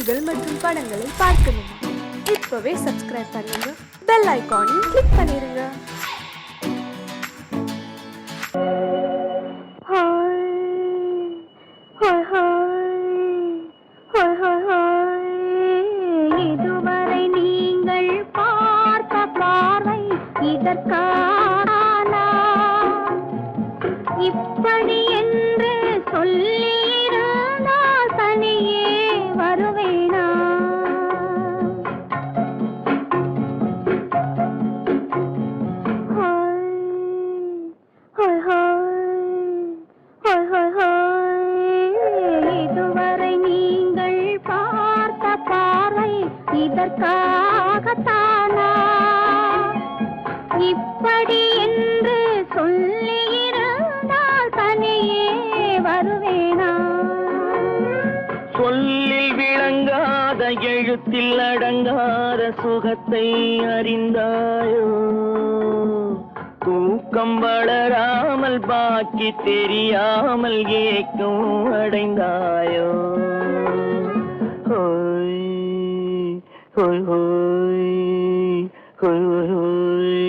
பாடல்கள் மற்றும் படங்களை பார்க்கணுமா? இப்பவே சப்ஸ்கிரைப் பண்ணுங்க, பெல் ஐகானையும் கிளிக் பண்ணிருங்க. இதுவரை நீங்கள் பார்த்த பார்வை இதற்கான இப்படி என்று சொல்லியிருந்தால் தனியே வருவேனா? இதுவரை நீங்கள் பார்த்த பார்வை இதற்காகத்தானா இப்படி என்று சொல்லியிருந்தால் தனியே வருவேனா? சொல்லில் விளங்காத எழுத்தில் அடங்காத சுகத்தை அறிந்தாயோ? தூக்கம் வளராமல் பாக்கி தெரியாமல் ஏக்கம் அடைந்தாயோ? ஹோய் ஹோய் ஹோய் ஹோய் ஹோய்.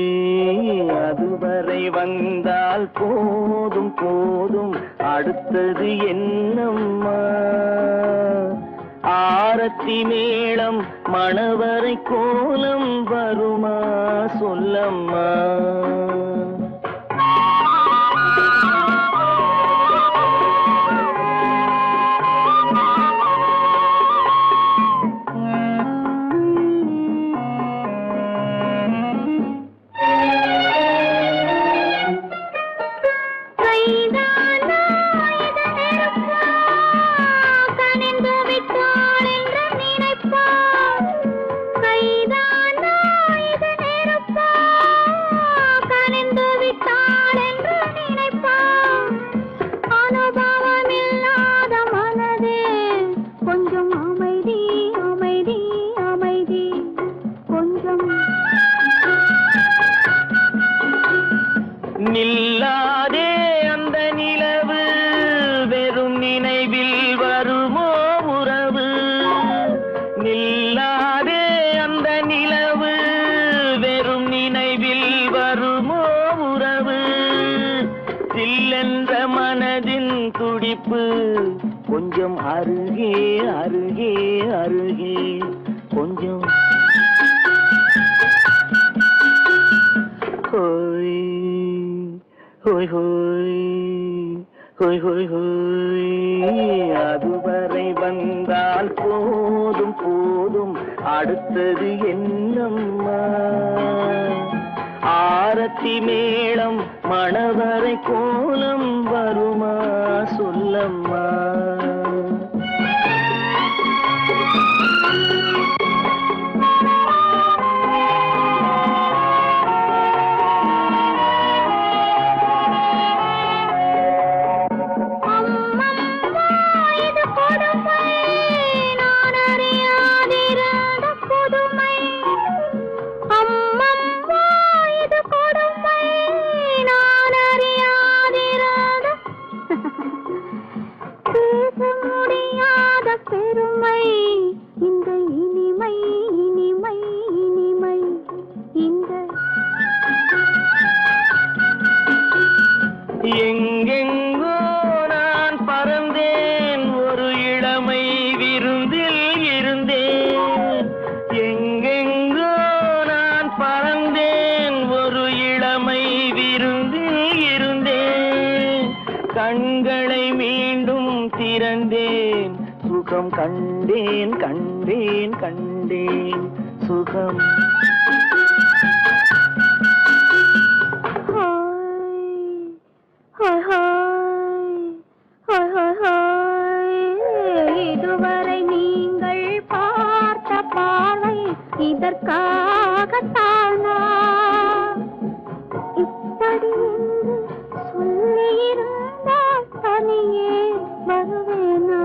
அதுவரை வந்தால் போதும் போதும், அடுத்தது என்னம்மா? ஆரத்தி மேளம் மணவரை கோலம் வருமா சொல்லம்மா? நில்லாதே அந்த நிலவு, வெறும் நினைவில் வருமோ உறவு? நில்லாதே அந்த நிலவு, வெறும் நினைவில் வருமோ உறவு? சில்லென்ற மனதின் துடிப்பு கொஞ்சம் அருகே அருகே அருகே கொஞ்சம். ஹோய் ஹோய் ஹோய் ஹோய் ஹோய் ஹோய். அதுவரை வந்தால் போதும் போதும், அடுத்தது என்னம்மா? ஆரத்தி மேளம் மணவரை கோலம் வருமா சொல்லம்மா? பெருமை இந்த இனிமை இனிமை இனிமை இந்த எங்கெங்கோ நான் பறந்தேன், ஒரு இளமை விருந்தில் இருந்தேன். எங்கெங்கோ நான் பறந்தேன், ஒரு இளமை விருந்தில் இருந்தேன். கண்களை மீண்டும் திறந்தேன், சுகம் கண்டேன் கண்டேன் கண்டேன் சுகம். இதுவரை நீங்கள் பார்த்த பார்வை இதற்காகத்தானா இப்படி என்று சொல்லியிருந்தால் தனியே வருவேனா?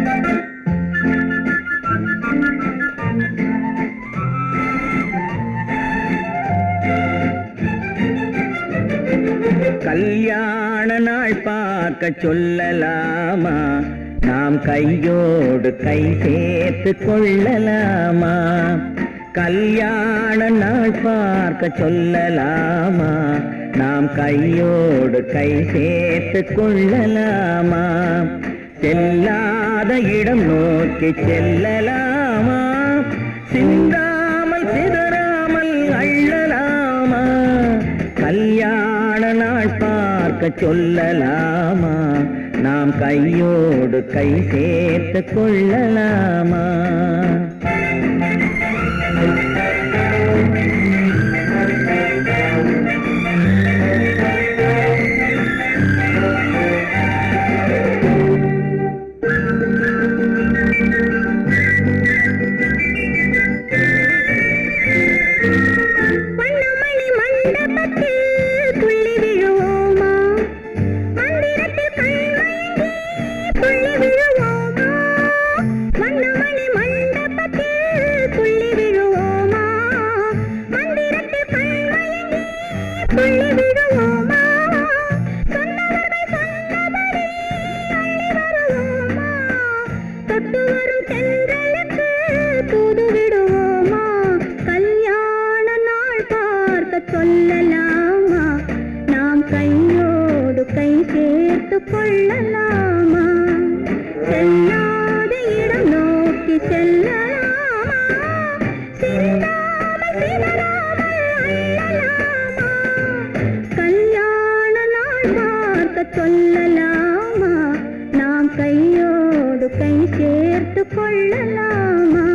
Thank you. பார்க்க சொல்லலாமா? நாம் கையோடு கை சேர்த்து கொள்ளலாமா? கல்யாண நாள் பார்க்க சொல்லலாமா? நாம் கையோடு கை சேர்த்து கொள்ளலாமா? செல்லாத இடம் நோக்கி செல்லலாமா? சிந்தாமல் சிதறாமல் அள்ளலாமா? கல்யாண நாள் பார்க்க சொல்லலாமா? நாம் கையோடு கை சேர்த்து கொள்ளலாமா? சொல்லலாமா? நாம் கையோடு கை சேர்த்து கொள்ளலாமா? செல்லாத இடம் நோக்கி செல்லலாமா? சிந்தாமல் சிதறாமல் அள்ளலாமா? கல்யாண நாள் பார்க்க சொல்லலாமா? நாம் கையோடு கை சேர்த்து கொள்ளலாமா?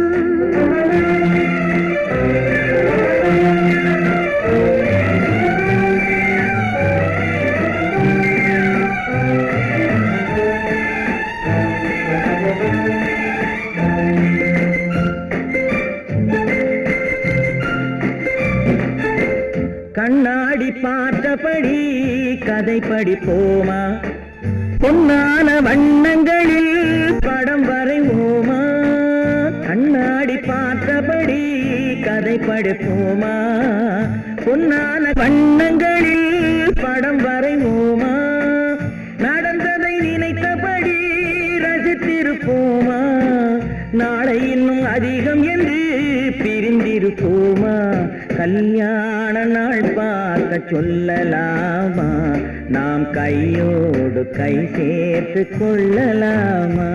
கண்ணாடி பார்த்தபடி கதை படிப்போமா? பொன்னான வண்ணங்களில் படம் வரைவோமா? கண்ணாடி பார்த்தபடி கதை படிப்போமா? பொன்னான வண்ணங்களில் படம் வரைவோமா? நடந்ததை நினைத்தபடி ரசித்திருப்போமா? நாளை இன்னும் அதிகம் என்று பிரிந்திருப்போமா? கல்யாண நாள் பார்க்க சொல்லலாமா? நாம் கையோடு கை சேர்த்து கொள்ளலாமா?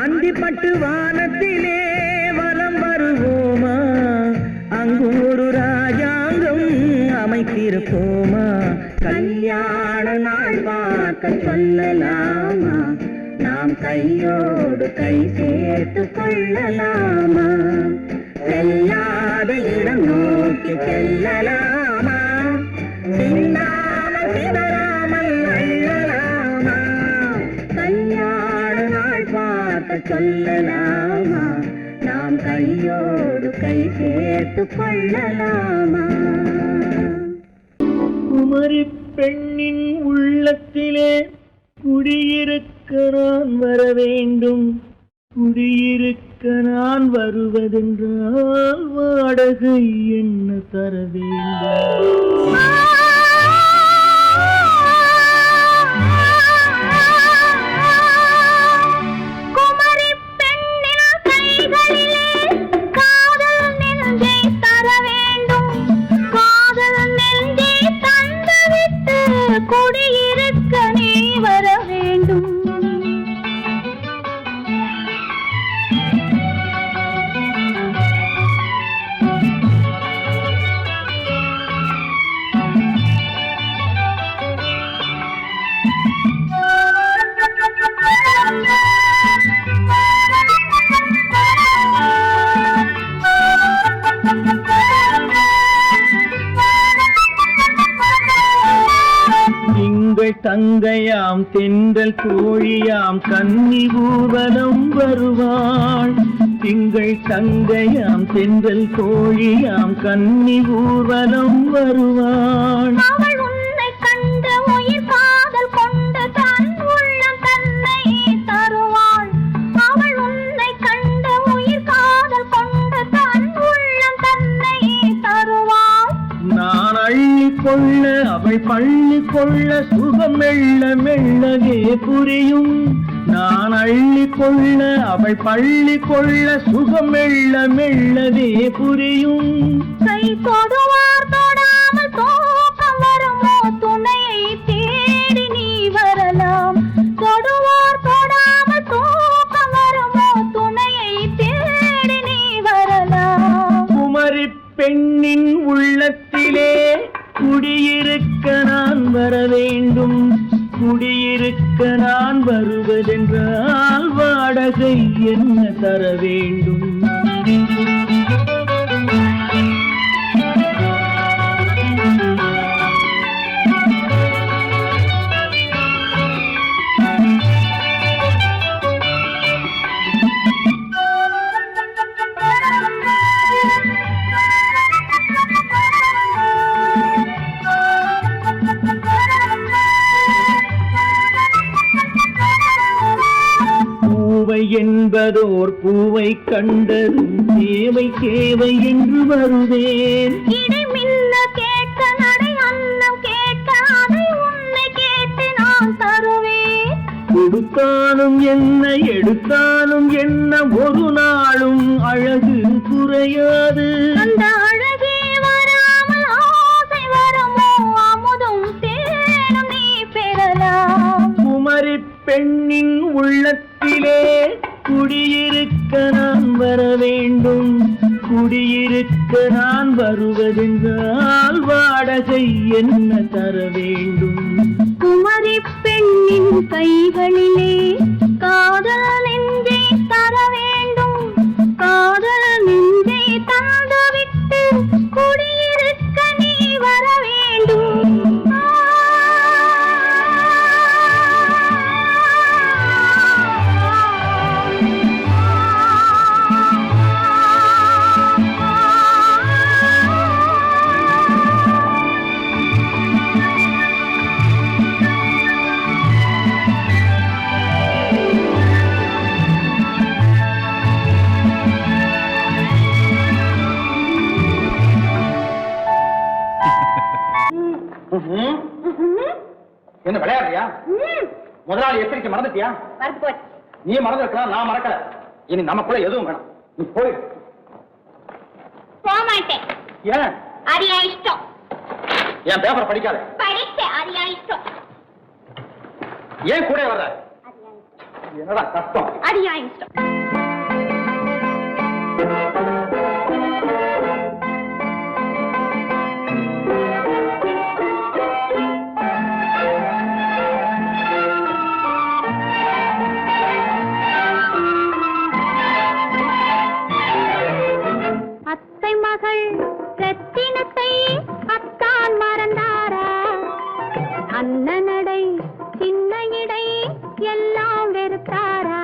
அந்திப்பட்டு வானத்திலே வலம் வருவோமா? அங்கு ஒரு ராஜாங்கம் அமைத்திருப்போமா? கல்யாண நாள் பார்க்க சொல்லலாமா? நாம் கையோடு கை சேர்த்து கொள்ளலாமா? செல்லாத இடம் நோக்கி செல்லலாமா? சிந்தாமல் சிதறாமல் அள்ளலாமா? கல்யாண நாள் பார்க்க சொல்லலாமா? நாம் கையோடு கை சேர்த்து கொள்ளலாமா? குமரி பெண்ணின் உள்ளத்திலே குடியிருக்க நான் வர வேண்டும். குடியிருக்க நான் வருவதென்றால் வாடகை என்ன தர வேண்டும்? குடியிருக்க நீ வர வேண்டும். திங்கள் தங்கையாம் தென்றல் தோழியாம் கன்னி ஊர்வலம் வருவாள். திங்கள் தங்கையாம் தென்றல் தோழியாம் கன்னி ஊர்வலம் வருவாள். அவள் உன்னை கண்டு உயிர் காதல் கொண்டு தன் உள்ளம் தன்னை தருவாள். அவள் உன்னை கண்டு உயிர் காதல் கொண்டு தன் உள்ளம் தன்னை தருவாள். நான் அள்ளி கொள்ள அவள் பள்ளி கொள்ள சுகம் மெல்ல மெல்லவே புரியும். நான் அள்ளி கொள்ள அவள் பள்ளி கொள்ள சுகம் மெல்ல மெல்லவே புரியும். கை தொடுவார் தொடாமல் தூக்கம் வருமோ துணையை தேடி நீ வரலாம். தொடுவார் தொடாமல் தூக்கம் வருமோ துணையை தேடி நீ வரலாம். குமரி பெண்ணின் உள்ளத்திலே குடியிருக்க நான் வர வேண்டும். குடியிருக்க நான் வருவதென்றால் வாடகை என்ன தர வேண்டும்? பூவை என்பதோர் பூவை கண்டதும் தேவை தேவை என்று வருவேன். இடை மின்ன கேட்க நடை அன்னம் கேட்க அதை உன்னை கேட்டு நான் தருவேன். கொடுத்தாலும் என்ன எடுத்தாலும் என்ன ஒரு நாளும் அழகு குறையாது. அந்த அழகே வராமல் ஆசை வருமோ அமுதும் தேனும் நீ பெறலாம். குமரி பெண்ணின் உள்ளத்திலே குடியிருக்க நான் வர வேண்டும். குடியிருக்க நான் வருவதென்றால் வாடகை என்ன தர வேண்டும்? குமரி பெண்ணின் கைகளிலே காதல் நெஞ்சை தர வேண்டும். காதல் நெஞ்சை தந்துவிட்டு குடியிருக்க நீ வர வேண்டும். என்ன விளையாடுறியா? முதலாளி எச்சரிக்கை மறந்துட்டியா? மறந்து போச்சு. நீ மறந்துருக்கலாம், நான் மறக்கல. இனி நமக்குள்ள எதுவும் வேணும். நீ போய். போக மாட்டேன். ஏன்? அது என் இஷ்டம். என் பேப்பரை படிக்காத. படித்தேன். அது என் இஷ்டம். ஏன் கூட வர்ற? என்னடா கஷ்டம்? அது என் இஷ்டம். மகள் ரத்தினத்தை அத்தான் மறந்தாரா? அண்ணனடை சின்ன இடை எல்லாம் வெறுத்தாரா?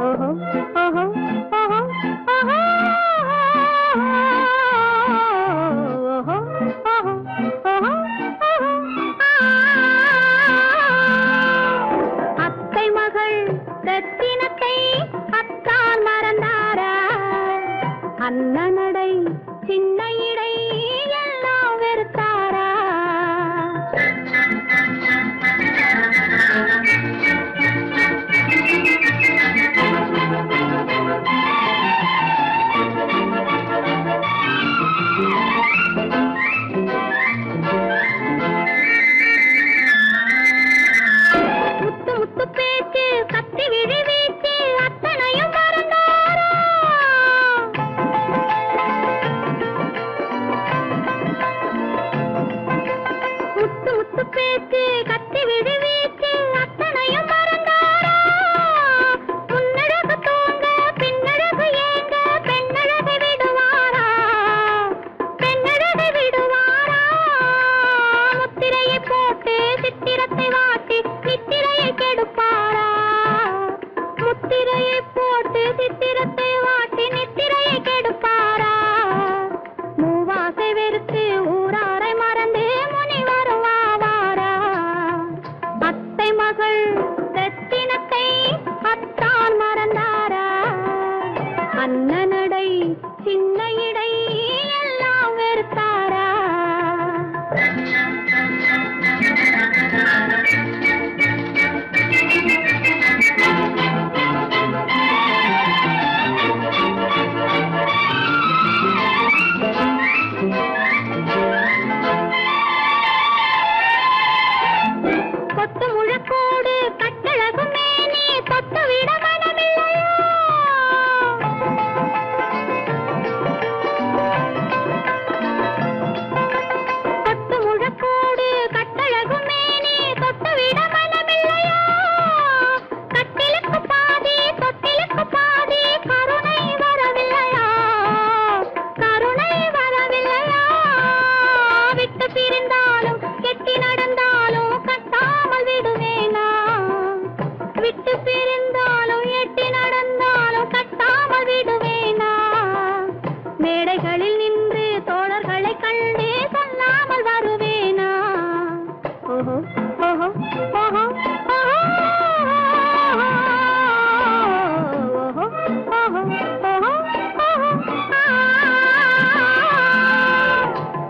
ஓஹோ ஓஹோ ஓஹோ ஓஹோ ஓஹோ ஓஹோ அத்தை மகள் ரத்தினத்தை அத்தான் மறந்தாரா? அண்ணனடை சின்ன இடை எல்லாம் வெறுத்தாரா?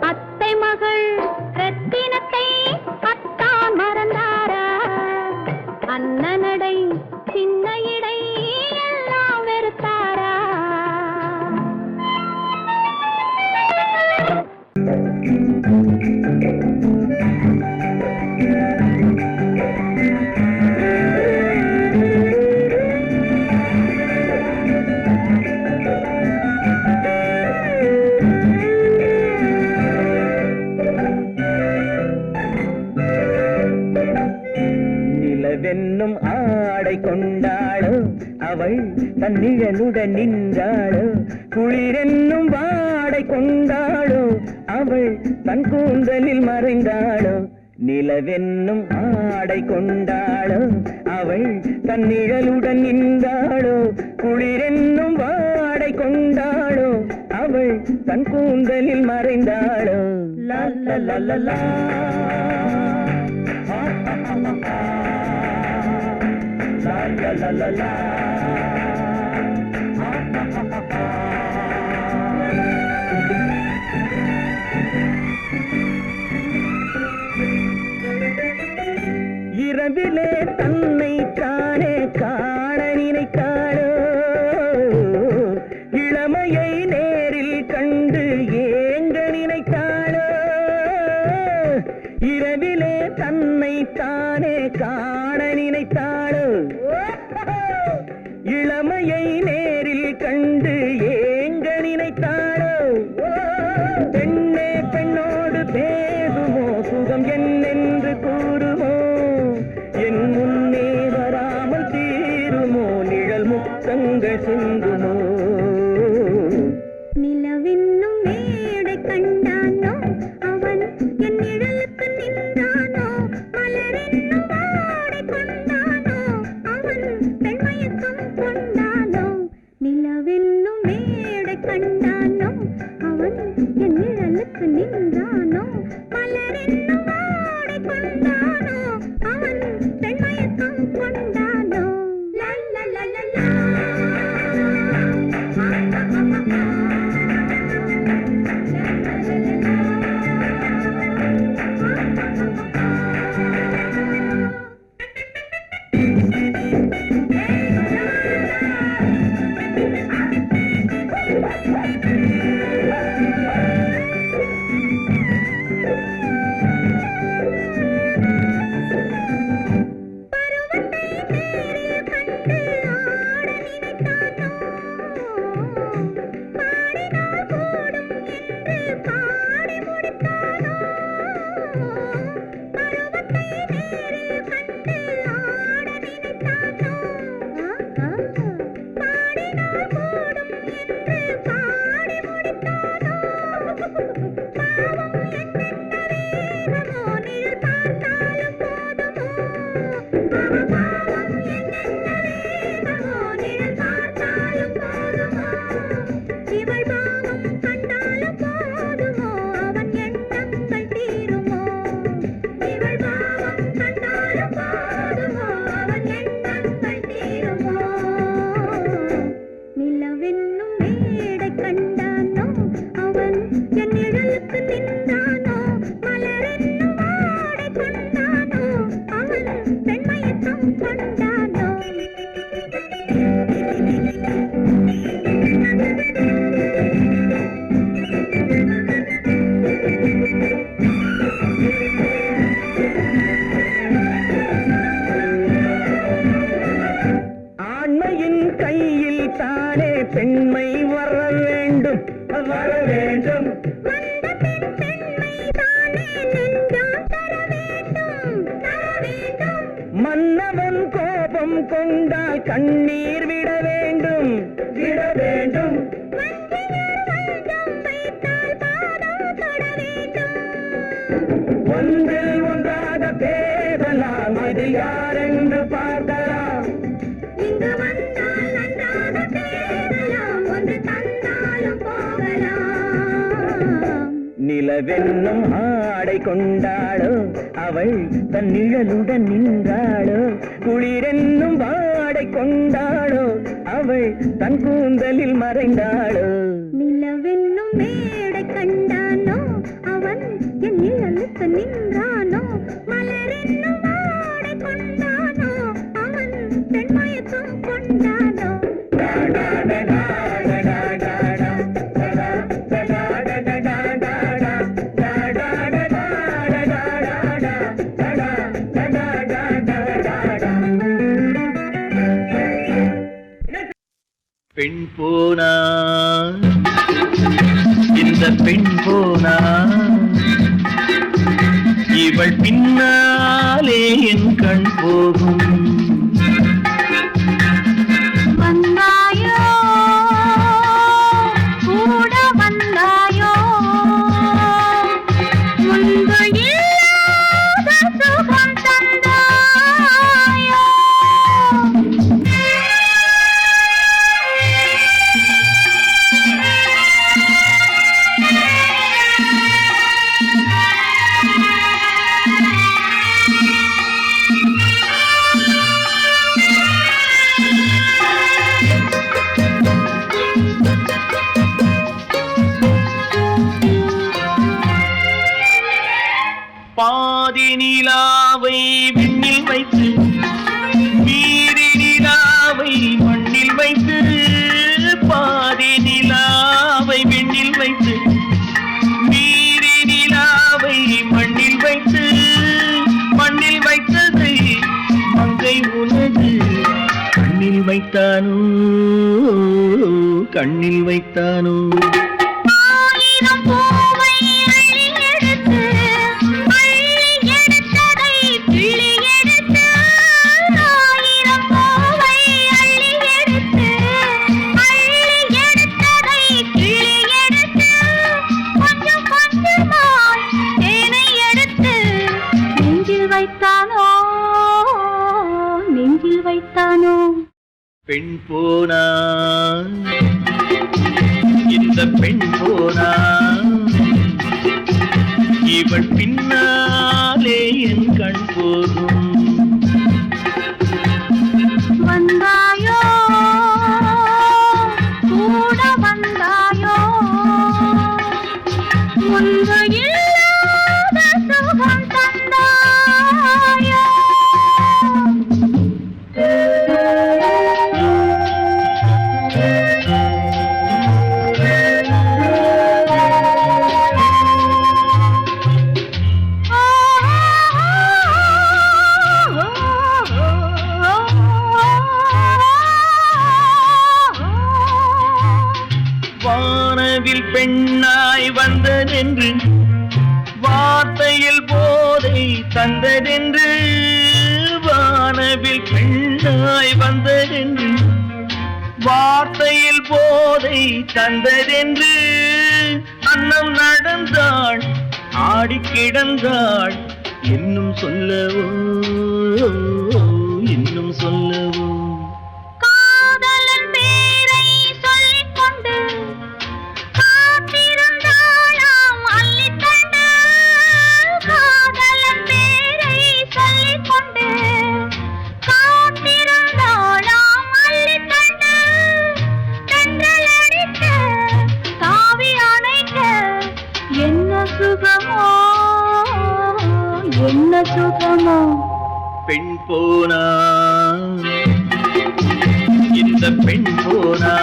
அத்தை மகள் ரத்தினத்தை அத்தான் மறந்தாரா? அண்ணனடை சின்ன இடை எல்லாம் வெறுத்தாரா? நிலவென்னும் ஆடை கொண்டாளோ அவள் தன் நிழலுடன் நின்றாளோ, குளிரென்னும் வாடை கொண்டாளோ அவள் தன் கூந்தலில் மறைந்தாளோ. நிலவென்னும் ஆடை கொண்டாளோ அவள் தன் நிழலுடன் நின்றாளோ, குளிரென்னும் வாடை கொண்டாளோ அவள் தன் கூந்தலில் மறைந்தாளோ. லா லா லா லா லா. La la la la. இரவிலே தன்னை தானே காண நினைத்தாளோ, இளமையை நேரில் கண்டு ஏங்க நினைத்தாளோ. இரவிலே தன்னை தானே காண நினைத்தாளோ, இளமையை நேரில் கண்டு ஏங்க நினைத்தாளோ. பெண்ணே பெண்ணோடு பேசுமோ, சுகம் என்னென்று கூறுமோ, என் முன்னே வராமல் தீருமோ, நிழல் முத்தங்கள் சிந்துமோ. நிலவென்னும் மேடை கண்டானோ அவன் என் நிழலுக்கு நின்றானோ, மலரென்னும் வாடை கொண்டானோ அவன் பெண்மயக்கம் கொண்டானோ. நிலவென்னும் மேடை கண்டானோ அவன் என் நிழலுக்கு நின்றானோ, மலரென்னும் வாடை கொண்டானோ அவன் பெண்மயக்கம் கொண்டானோ. லா லா லா லா லா. மன்னவன் கோபம் கொண்டால் கண்ணீர் விட வேண்டும், விட வேண்டும். ஒன்றில் ஒன்றாக பேசலாம், அது யாரென்று பார்க்கலாம். இங்கு வந்தால் நன்றாக பேசலாம், ஒன்று தந்தாலும் போகலாம். நில நிலவென்னும் ஆடை கொண்டாளோ அவள் தன் நிழலுடன் நின்றாளோ குளிரென்னும் வாடை கொண்டாளோ அவள் தன் கூந்தலில் மறைந்தாளோ நிலவென்னும் மேடை கண்டானோ அவன் என் நிழலுக்கு நின்றானோ மலரென்னும் வாடை கொண்டானோ அவன் பெண்மயக்கம் கொண்டானோ பெண் போனா இந்த பெண் போனா இவள் பின்னாலே என் கண் போகும் வந்தாயோ கூட வந்தாயோ முன்பு இல்லாத சுகம் தந்தாயோ பாதி நிலாவை விண்ணில் வைத்து மீறி நிலாவை மண்ணில் வைத்து பாதி நிலாவை விண்ணில் வைத்து மீறி நிலாவை மண்ணில் வைத்து மண்ணில் வைத்ததை மங்கை உனது கண்ணில் வைத்தானோ கண்ணில் வைத்தானோ ஆயிரம் பூவை அள்ளி எடுத்து அள்ளி எடுத்ததை கிள்ளி எடுத்து ஆயிரம் பூவை அள்ளி எடுத்து அள்ளி எடுத்ததை கிள்ளி எடுத்து கொஞ்சம் கொஞ்சமாய் தேனை எடுத்து நெஞ்சில் வைத்தானோ நெஞ்சில் வைத்தானோ பெண் போனா இந்த பெண் போனா இவள் பின்னாலே என் கண் போகும் வந்தாயோ கூட வந்தாயோ முன்பு இல்லாத சுகம் தந்தாயோ வானவில் பெண்ணாய் வந்ததென்று வார்த்தையில் போதை தந்ததென்று வானவில் பெண்ணாய் வந்ததென்று வார்த்தையில் போதை தந்ததென்று அன்னம் நடந்தாள் ஆடி கிடந்தாள் இன்னும் சொல்லவோ இன்னும் சொல்லவோ காதலன் பேரை சொல்லிக் கொண்டு காத்திருந்தாளாம் அள்ளித்தண்டு காதலன் பேரை சொல்லிக் கொண்டு காத்திருந்தாளாம் அள்ளித்தண்டு தென்றல் அடிக்க தாவி அணைக்க என்ன சுகமோ என்ன சுகமோ பெண் போனா இந்த பெண் போனா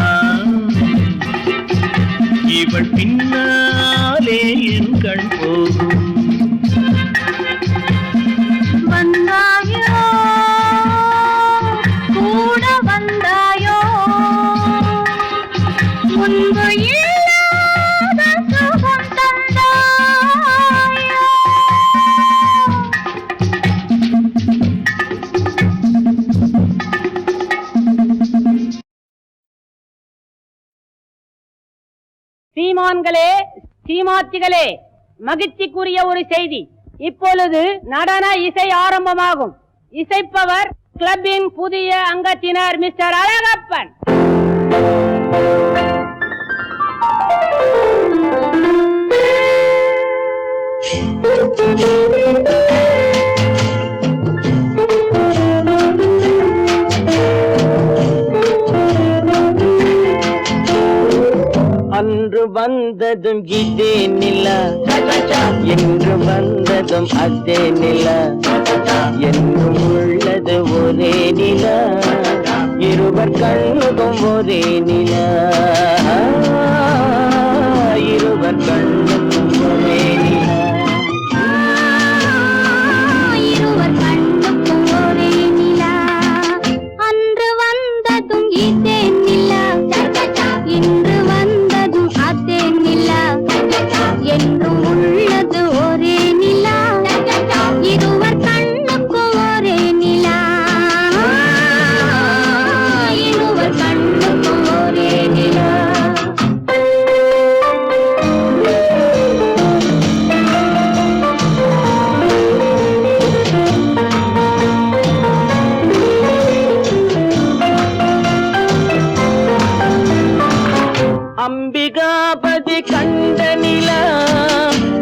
இவள் பின்னாலே என் கண் போகும் வந்தாயோ கூட வந்தாயோ முன்பு இல்லாத சுகம் தந்தாயோ சீமான்களே சீமாத்திகளே, மகிழ்ச்சிக்குரிய ஒரு செய்தி. இப்பொழுது நடன இசை ஆரம்பமாகும். இசைப்பவர் கிளப்பின் புதிய அங்கத்தினர் மிஸ்டர் அழகப்பன். அன்று வந்ததும் இதே நிலா, என்று வந்ததும் அதே நிலா, என்றும் உள்ளது ஒரே நிலா, இருவர் கண்ணுக்கும் ஒரே நிலா, இருவர் கண்ணுக்கும் ஒரே நிலா, இருவர் கண்ணுக்கும் ஒரே நிலா. அன்று வந்ததும் இதே நிலா, இன்று வந்ததும் அதே நிலா, என்றும் உள்ளது ஒரே நிலா, இருவர் கண்ணுக்கும் ஒரே நிலா, இருவர் கண்ணுக்கும் ஒரே நிலா. அம்பிகாபதி கண்ட நிலா,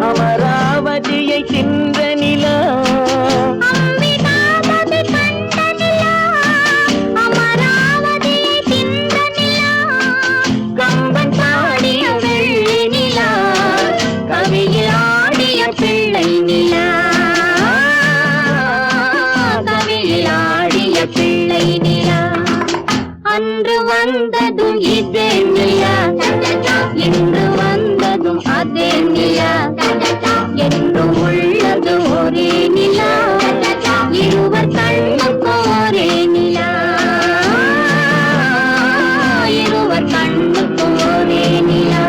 அமராவதியை தின்ற நிலா, அம்பிகாபதி கண்ட நிலா, அமராவதியை தின்ற நிலா, கம்பன் பாடிய வெள்ளி நிலா, கவியில் ஆடிய பிள்ளை நிலா, கவியில் ஆடிய பிள்ளை நிலா. அன்று வந்ததும் இதே நிலா, இன்று வந்ததும் அதே நிலா, என்றும் உள்ளது ஒரே நிலா, இருவர் கண்ணுக்கும் ஒரே நிலா, இருவர் கண்ணுக்கும் ஒரே நிலா.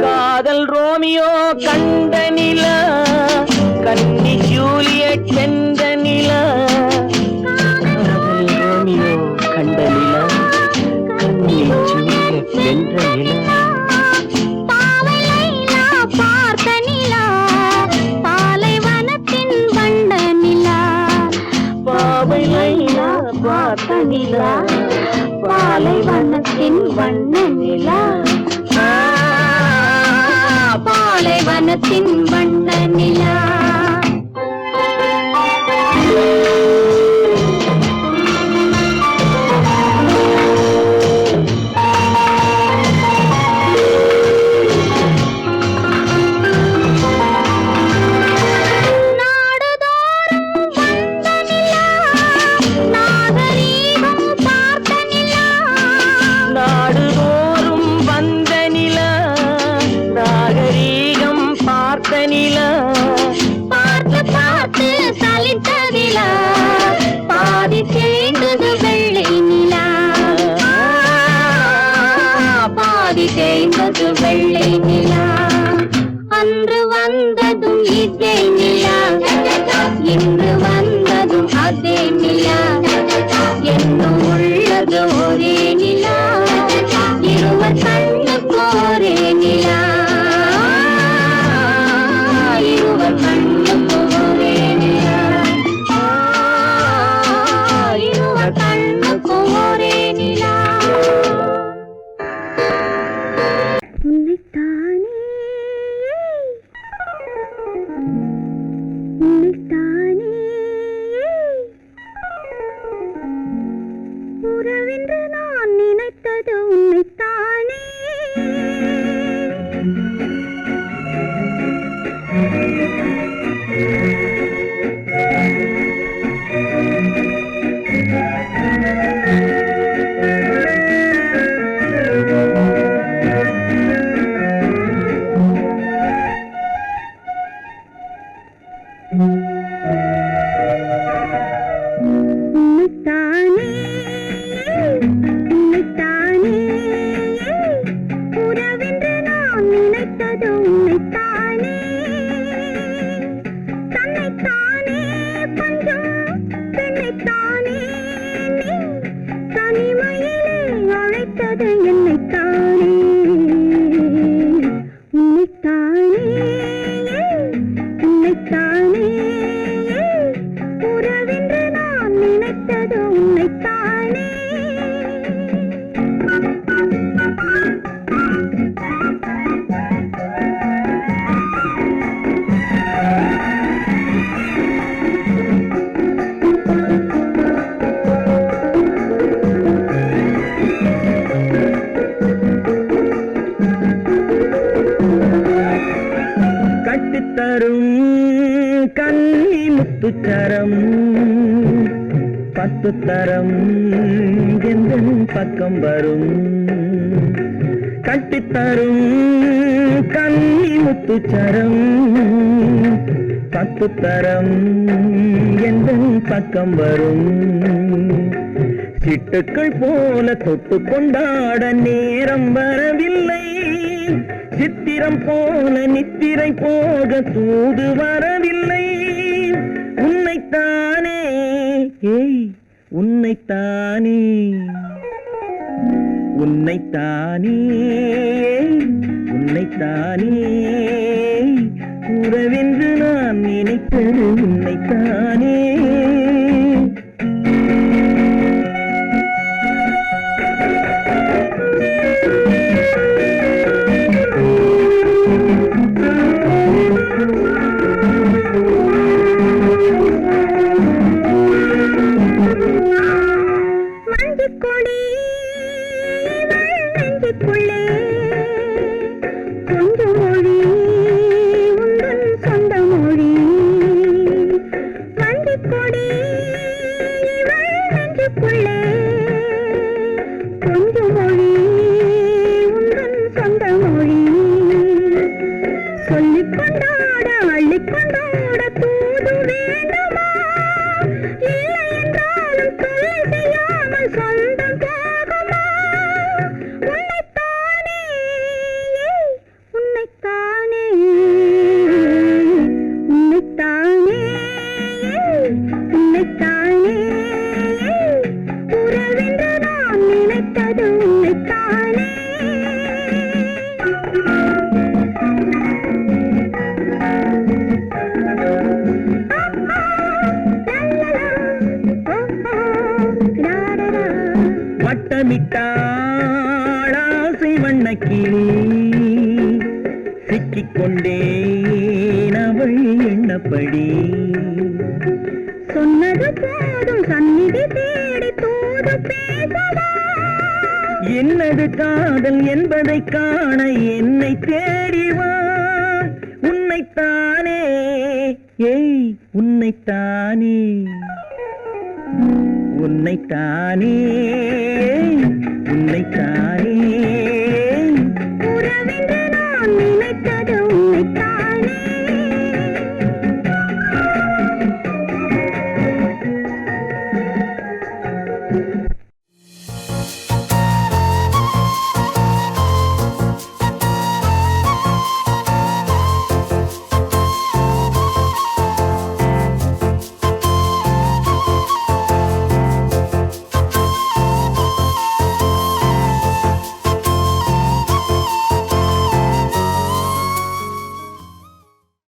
காதல் ரோமியோ கண்ட நிலா, கன்னி ஜூலியட் வென்ற நிலா, காதல் ரோமியோ கண்ட நிலா, கன்னி ஜூலியட் வென்ற நிலா, பாவை லைலா பார்த்த நிலா, பாலைவனத்தின் வண்ண நிலா, பாவை லைலா பார்த்த நிலா, பாலைவனத்தின் வண்ண நிலா, பாலைவனத்தின் வண்ண நிலா. நாடுதோறும் வந்த நிலா, நாகரீகம் பார்த்த நிலா, நாடுதோறும் வந்த நிலா, நாகரீகம் பார்த்த நிலா, பார்த்து பார்த்து சலித்த நிலா, பாதி தேய்ந்தது வெள்ளை நிலா, பாதி தேய்ந்தது வெள்ளை நிலா. அன்று வந்ததும் இதே நிலா, இன்று வந்ததும் அதே நிலா, என்றும் உள்ளது ஒரே நிலா, இருவர் கண்ணுக்கு ஒரே நிலா, இருவர் கண்ணுக்கு ஒரே நிலா, இருவர் கண்ணுக்கு ஒரே நிலா. உன்னைத்தானே உன்னைத்தானே உறவென்று நான் நினைத்தது உன்னைத்தானே. உன்னைத்தானே உன்னைத்தானே உறவென்று நான் நினைத்தது உன்னைத்தானே. தன்னைத்தானே பஞ்சம் பெண்ணைத்தானே நீ தனிமையிலே அழைத்தது என்னைத்தானே. உன்னைத்தானே உன்னைத்தானே உன்னைத்தானே உறவென்று நான் நினைத்தது உன்னைத்தானே கட்டித்தரும் கன்னி முத்துச்சரம் 10 தரம் எந்தன் பக்கம் வரும் கட்டித்தரும் கன்னி முத்துச்சரம் 10 தரம் எந்தன் பக்கம் வரும் சிட்டுக்கள் போல தொட்டு கொண்டாட நேரம் வரவில்லை சித்திரம் போல நித்திரை போக தூது வரவில்லை உன்னைத்தானே உன்னைத்தானே உன்னைத்தானே உன்னைத்தானே உறவென்று நான் நினைத்தது உன்னைத்தானே வட்டமிட்டாளாசை வண்ணக்கிளி சிக்கிக்கொண்டேன் அவள் எண்ணப்படி சொன்னது போதும் சந்நிதி தேடி தூது பேசவா என்னது காதல் என்பதை காண என்னை தேடிவா உன்னைத்தானே உன்னைத்தானே உன்னைத்தானே உன்னைத்தானே